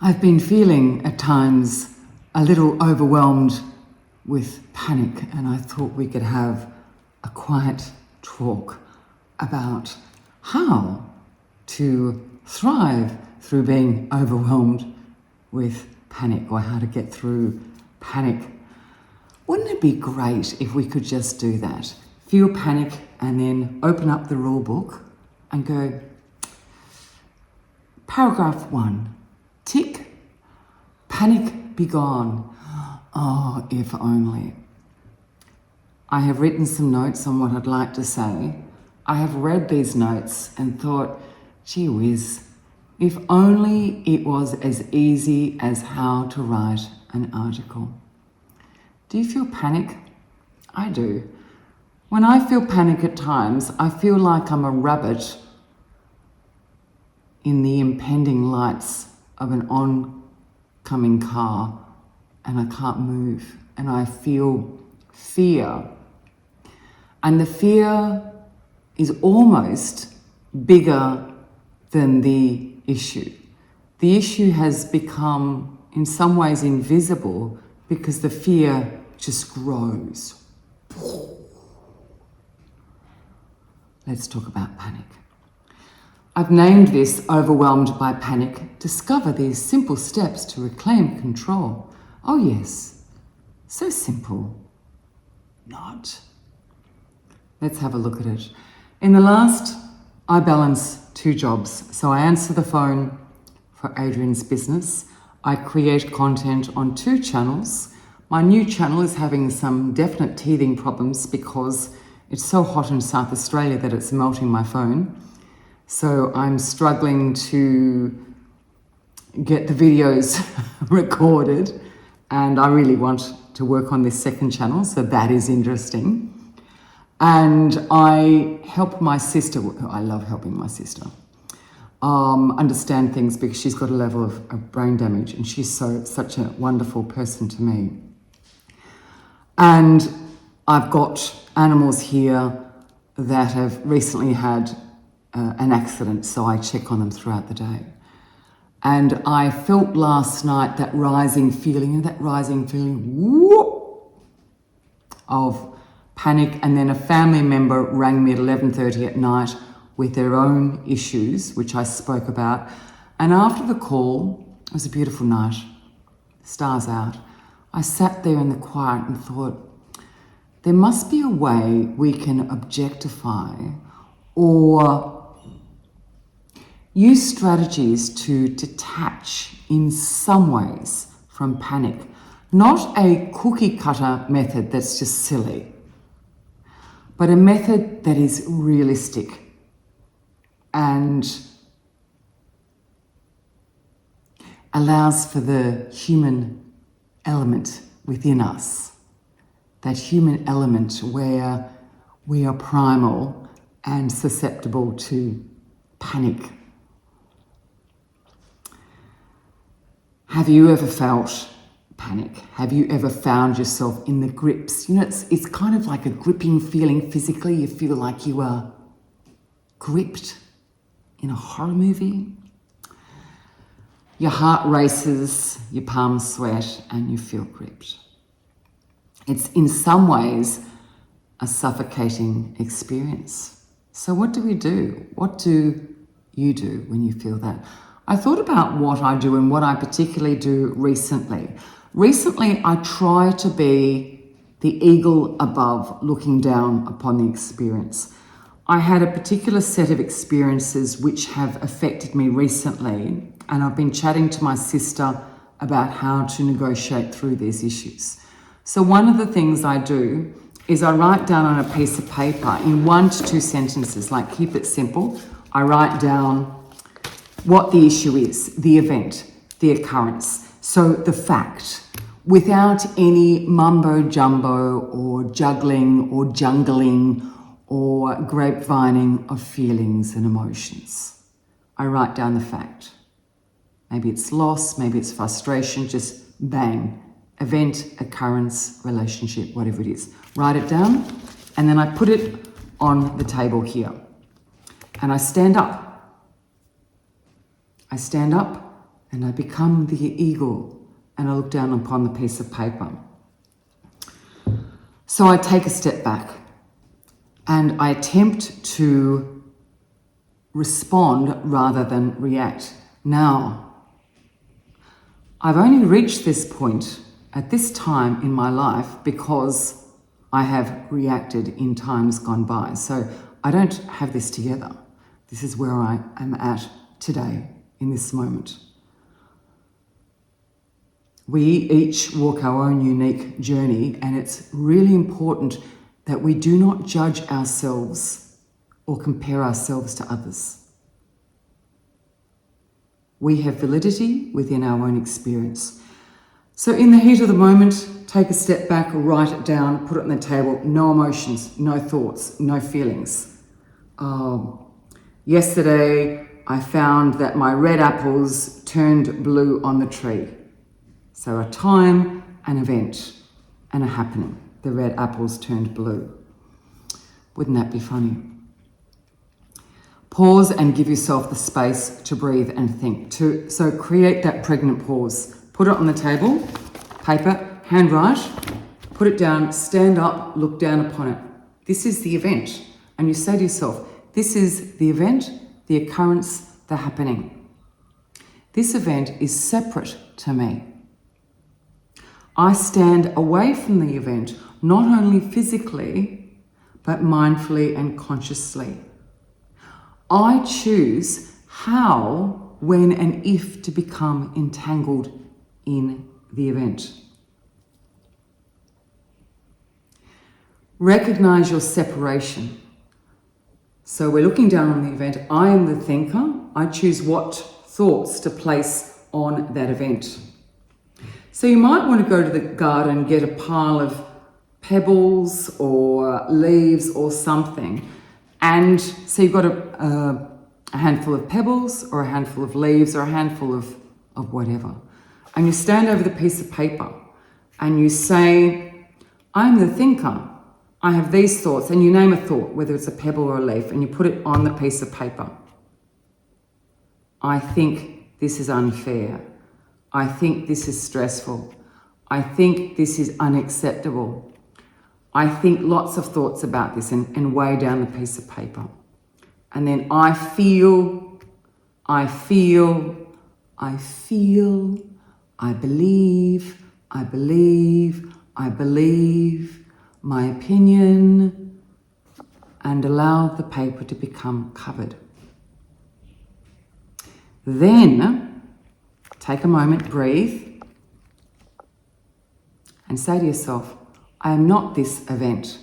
I've been feeling at times a little overwhelmed with panic, and I thought we could have a quiet talk about how to thrive through being overwhelmed with panic, or how to get through panic. Wouldn't it be great if we could just do that? Feel panic and then open up the rule book and go, paragraph 1, tick, panic be gone. Oh, if only. I have written some notes on what I'd like to say. I have read these notes and thought, gee whiz, if only it was as easy as how to write an article. Do you feel panic? I do. When I feel panic at times, I feel like I'm a rabbit in the impending lights of an oncoming car, and I can't move, and I feel fear. And the fear is almost bigger than the issue. The issue has become, in some ways, invisible because the fear just grows. Let's talk about panic. I've named this Overwhelmed by Panic. Discover these simple steps to reclaim control. Oh yes, so simple. Not. Let's have a look at it. In the last, I balance 2 jobs. So I answer the phone for Adrian's business. I create content on 2 channels. My new channel is having some definite teething problems because it's so hot in South Australia that it's melting my phone. So I'm struggling to get the videos recorded, and I really want to work on this second channel, so that is interesting. And I help my sister, I love helping my sister, understand things because she's got a level of brain damage, and she's such a wonderful person to me. And I've got animals here that have recently had an accident, so I check on them throughout the day. And I felt last night that rising feeling whoop, of panic, and then a family member rang me at 11:30 at night with their own issues, which I spoke about. And after the call, it was a beautiful night, stars out, I sat there in the quiet and thought, there must be a way we can objectify or use strategies to detach in some ways from panic. Not a cookie cutter method that's just silly, but a method that is realistic and allows for the human element within us. That human element where we are primal and susceptible to panic. Have you ever felt panic? Have you ever found yourself in the grips? You know, it's kind of like a gripping feeling physically. You feel like you are gripped in a horror movie. Your heart races, your palms sweat, and you feel gripped. It's in some ways a suffocating experience. So what do we do? What do you do when you feel that? I thought about what I do and what I particularly do recently. Recently, I try to be the eagle above, looking down upon the experience. I had a particular set of experiences which have affected me recently, and I've been chatting to my sister about how to negotiate through these issues. So one of the things I do is I write down on a piece of paper in 1 to 2 sentences, like keep it simple. I write down what the issue is, the event, the occurrence, so the fact, without any mumbo jumbo or juggling or jungling or grapevining of feelings and emotions. I write down the fact. Maybe it's loss, maybe it's frustration, just bang. Event, occurrence, relationship, whatever it is. Write it down, and then I put it on the table here. And I stand up. and I become the eagle, and I look down upon the piece of paper. So I take a step back and I attempt to respond rather than react. Now, I've only reached this point at this time in my life because I have reacted in times gone by. So I don't have this together. This is where I am at today, in this moment. We each walk our own unique journey, and it's really important that we do not judge ourselves or compare ourselves to others. We have validity within our own experience. So in the heat of the moment, take a step back, write it down, put it on the table. No emotions, no thoughts, no feelings. Yesterday, I found that my red apples turned blue on the tree. So a time, an event, and a happening. The red apples turned blue. Wouldn't that be funny? Pause and give yourself the space to breathe and think. So create that pregnant pause. Put it on the table, paper, handwrite, put it down, stand up, look down upon it. This is the event. And you say to yourself, this is the event, the occurrence, the happening. This event is separate to me. I stand away from the event, not only physically, but mindfully and consciously. I choose how, when, and if to become entangled in the event. Recognize your separation. So we're looking down on the event. I am the thinker. I choose what thoughts to place on that event. So you might want to go to the garden, get a pile of pebbles or leaves or something. And so you've got a handful of pebbles or a handful of leaves or a handful of whatever. And you stand over the piece of paper and you say, I'm the thinker. I have these thoughts. And you name a thought, whether it's a pebble or a leaf, and you put it on the piece of paper. I think this is unfair. I think this is stressful. I think this is unacceptable. I think lots of thoughts about this and weigh down the piece of paper. And then I feel, I believe, my opinion, and allow the paper to become covered. Then take a moment, breathe, and say to yourself, I am not this event.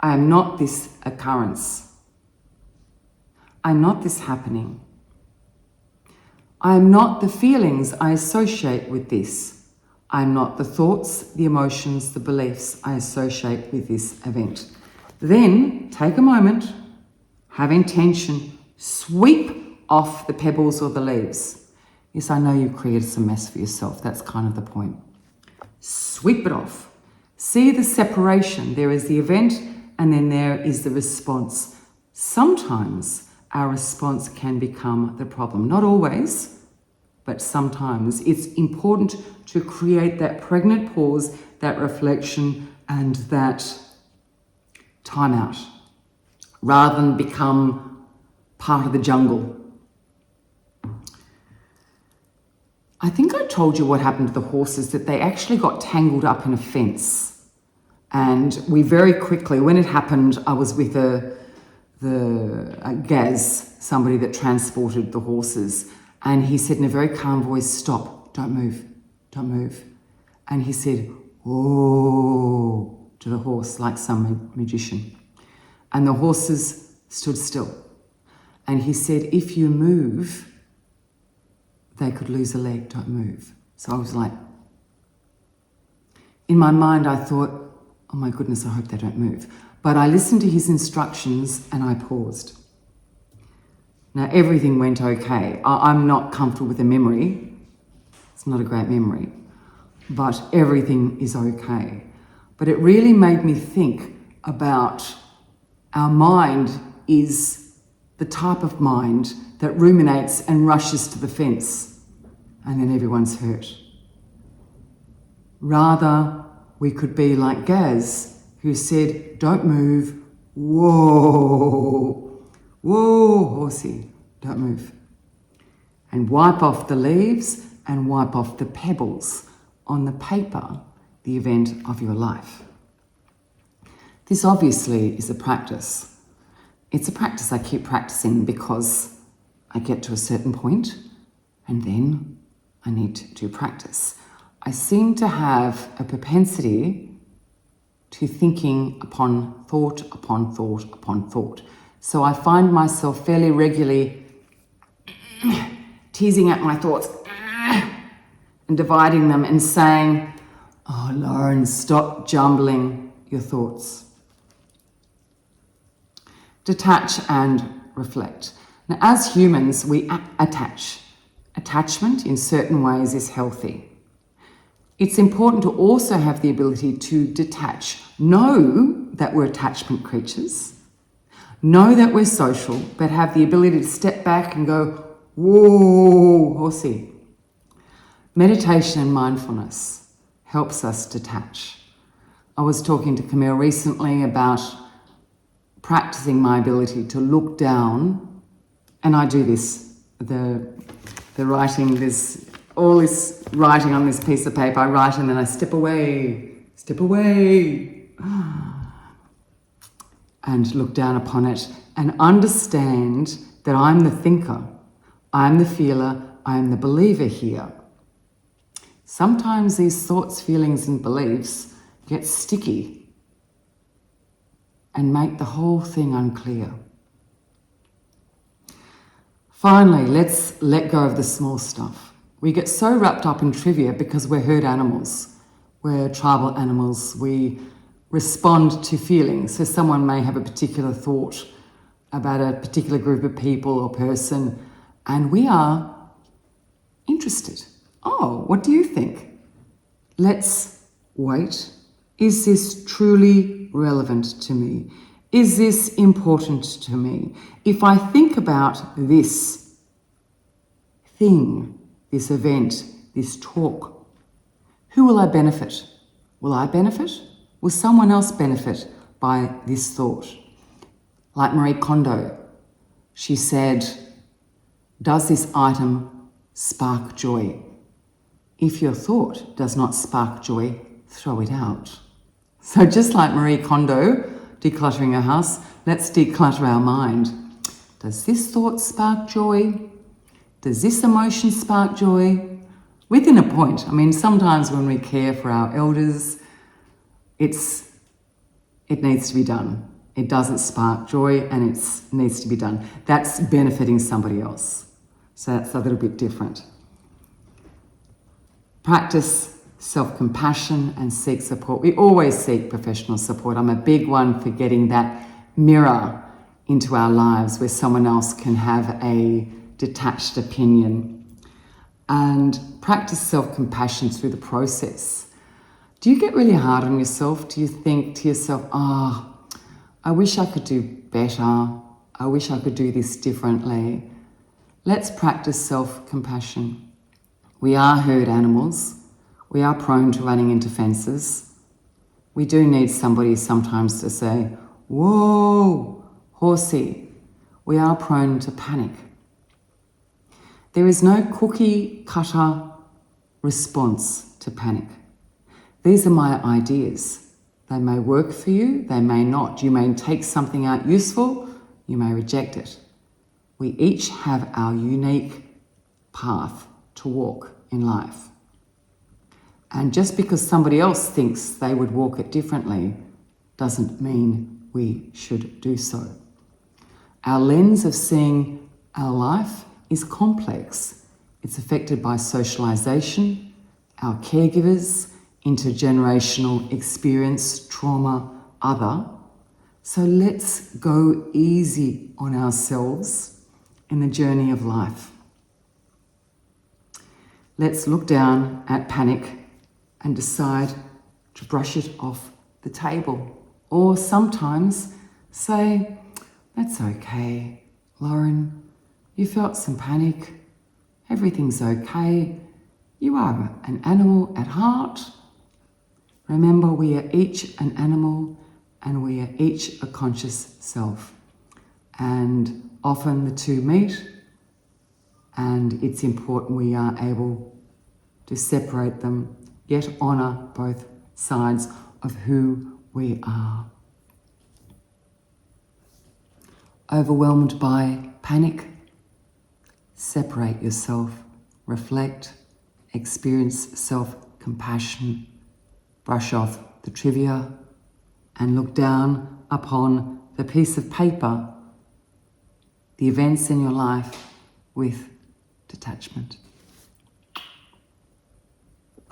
I am not this occurrence. I am not this happening. I am not the feelings I associate with this. I am not the thoughts, the emotions, the beliefs I associate with this event. Then take a moment, have intention, sweep off the pebbles or the leaves. Yes, I know you've created some mess for yourself. That's kind of the point. Sweep it off. See the separation. There is the event and then there is the response. Sometimes our response can become the problem. Not always, but sometimes. It's important to create that pregnant pause, that reflection, and that time out, rather than become part of the jungle. I think I told you what happened to the horses, that they actually got tangled up in a fence. And we very quickly, when it happened, I was with a Gaz, somebody that transported the horses, and he said in a very calm voice, stop, don't move, don't move. And he said, oh, to the horse, like some magician. And the horses stood still. And he said, if you move, they could lose a leg, don't move. So I was like, in my mind, I thought, oh my goodness, I hope they don't move. But I listened to his instructions and I paused. Now, everything went okay. I'm not comfortable with the memory. It's not a great memory, but everything is okay. But it really made me think about our mind is the type of mind that ruminates and rushes to the fence. and then everyone's hurt. Rather, we could be like Gaz, who said, don't move, whoa, whoa, horsey, don't move. And wipe off the leaves and wipe off the pebbles on the paper, the event of your life. This obviously is a practice. It's a practice I keep practicing because I get to a certain point and then I need to practice. I seem to have a propensity to thinking upon thought, upon thought, upon thought. So I find myself fairly regularly teasing at my thoughts and dividing them and saying, oh, Lauren, stop jumbling your thoughts. Detach and reflect. Now, as humans, we attach. Attachment in certain ways is healthy. It's important to also have the ability to detach. Know that we're attachment creatures. Know that we're social, but have the ability to step back and go, whoa, horsey. Meditation and mindfulness helps us detach. I was talking to Camille recently about practicing my ability to look down, and I do this, the writing, there's all this writing on this piece of paper. I write and then I step away, and look down upon it and understand that I'm the thinker, I'm the feeler, I'm the believer here. Sometimes these thoughts, feelings and beliefs get sticky and make the whole thing unclear. Finally, let's let go of the small stuff. We get so wrapped up in trivia because we're herd animals. We're tribal animals. We respond to feelings. So someone may have a particular thought about a particular group of people or person, and we are interested. Oh, what do you think? Let's wait. Is this truly relevant to me? Is this important to me? If I think about this thing, this event, this talk, who will I benefit? Will I benefit? Will someone else benefit by this thought? Like Marie Kondo, she said, does this item spark joy? If your thought does not spark joy, throw it out. So just like Marie Kondo, decluttering her house, let's declutter our mind. Does this thought spark joy? Does this emotion spark joy? Within a point. I mean, sometimes when we care for our elders, it needs to be done. It doesn't spark joy and it needs to be done. That's benefiting somebody else. So that's a little bit different. Practice self-compassion and seek support. We always seek professional support. I'm a big one for getting that mirror into our lives where someone else can have a detached opinion. And practice self-compassion through the process. Do you get really hard on yourself? Do you think to yourself, I wish I could do better. I wish I could do this differently. Let's practice self-compassion. We are herd animals. We are prone to running into fences. We do need somebody sometimes to say, whoa, horsey. We are prone to panic. There is no cookie cutter response to panic. These are my ideas. They may work for you, they may not. You may take something out useful, you may reject it. We each have our unique path to walk in life. And just because somebody else thinks they would walk it differently doesn't mean we should do so. Our lens of seeing our life is complex. It's affected by socialization, our caregivers, intergenerational experience, trauma, other. So let's go easy on ourselves in the journey of life. Let's look down at panic and decide to brush it off the table. Or sometimes say, that's okay, Lauren, you felt some panic. Everything's okay. You are an animal at heart. Remember, we are each an animal and we are each a conscious self. And often the two meet, and it's important we are able to separate them, yet honour both sides of who we are. Overwhelmed by panic? Separate yourself, reflect, experience self-compassion, brush off the trivia, and look down upon the piece of paper, the events in your life with detachment.